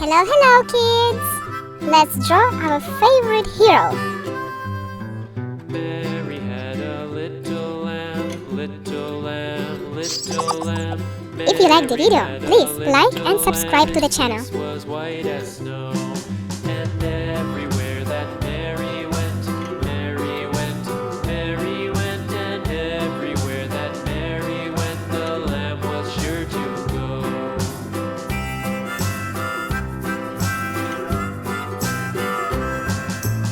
Hello, hello kids! Let's draw our favorite hero. Mary had a little lamb, little lamb, little lamb. If you like the video, please like and subscribe to the channel. Its fleece was white as snow, and everywhere that Mary went, Mary went, Mary went, and everywhere that Mary went, the lamb was sure to go.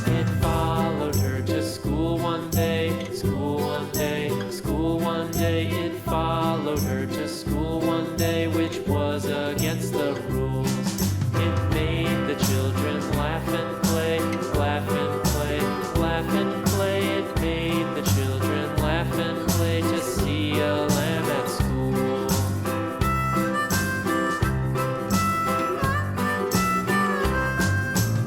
It followed her to school one day, school one day, school one day. It followed her to school one day, which was against the rules. It made the children laugh and play, laugh and play, laugh and play. It made the children laugh and play to see a lamb at school.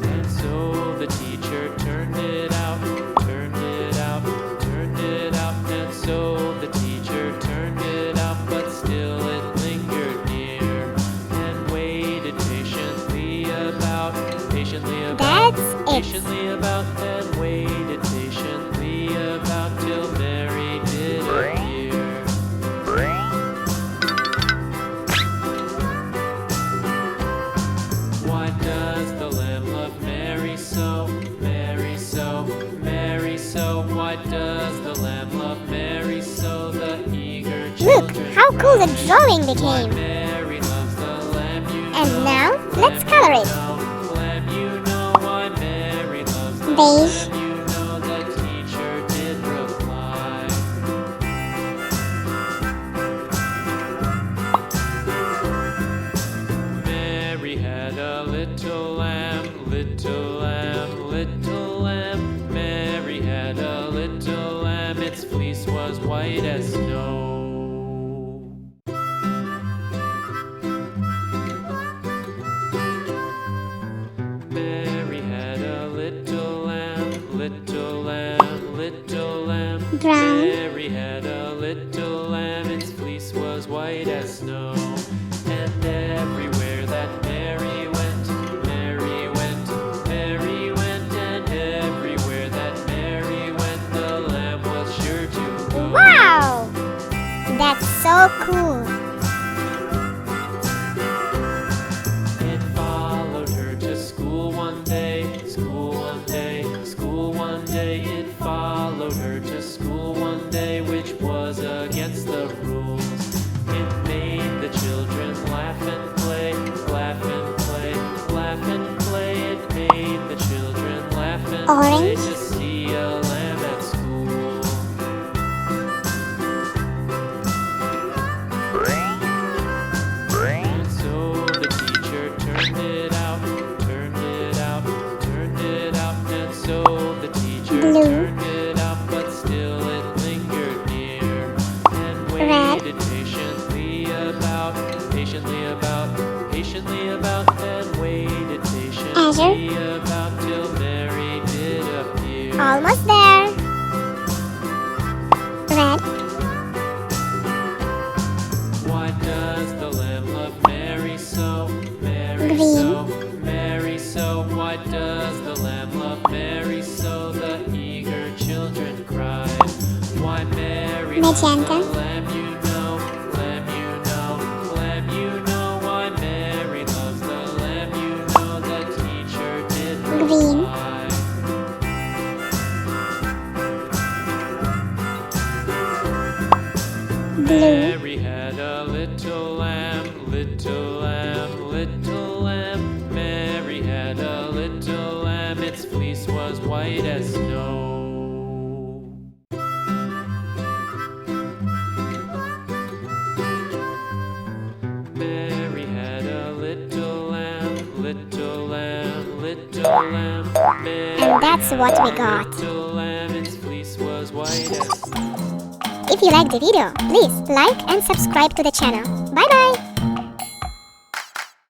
And so the teacher turned it out, turned it out, turned it out. And so the teacher turned it out, but still it lingered near and waited patiently about, patiently about, That's it. patiently about, and waited patiently about till Mary did appear. Why does the lamb love Mary so, Mary so, Mary so? Why does the lamb love Mary so? The eager Look children how cool the cry. drawing Why became. Mary loves the lamb, you And know. now, let's color it. Lamb, you know why Mary loves the Beige. lamb, you know. The teacher did reply. Mary had a little lamb, little lamb, little lamb. Mary had a little lamb, its fleece was white as snow. Mary had a little lamb, little lamb, little lamb. Brown. Mary had a little lamb, its fleece was white as snow. And everywhere that Mary went, Mary went, Mary went, and everywhere that Mary went, the lamb was sure to go. Wow! That's so cool. It followed her to school one day, school one day, school one day. It followed her to school one day, which was against the rules. It made the children laugh and play, laugh and play, laugh and play. It made the children laugh and play Orange. to see a lamb at school. And so the teacher turned it out, turned it out, turned it out. And so the teacher Blue. turned it out, but still it lingered near and Red. waited patiently about, patiently about, patiently about, and waited patiently about till Mary did appear. Almost there. Red. Why does the lamb love Mary so, Mary Green. so, Mary so? Why does the lamb love Mary so? The eager children cried. Why Mary loves the Magenta. lamb, you know, lamb, you know, lamb, you know. Why Mary loves the lamb, you know. The teacher did Green. reply. Blue. Mary had a little lamb, little lamb, little lamb. Mary had a little lamb, its fleece was white as snow. Mary had a little lamb, little lamb, little lamb. Mary And that's what we had a got. little lamb, its fleece was white as snow. If you like the video, please like and subscribe to the channel. Bye bye!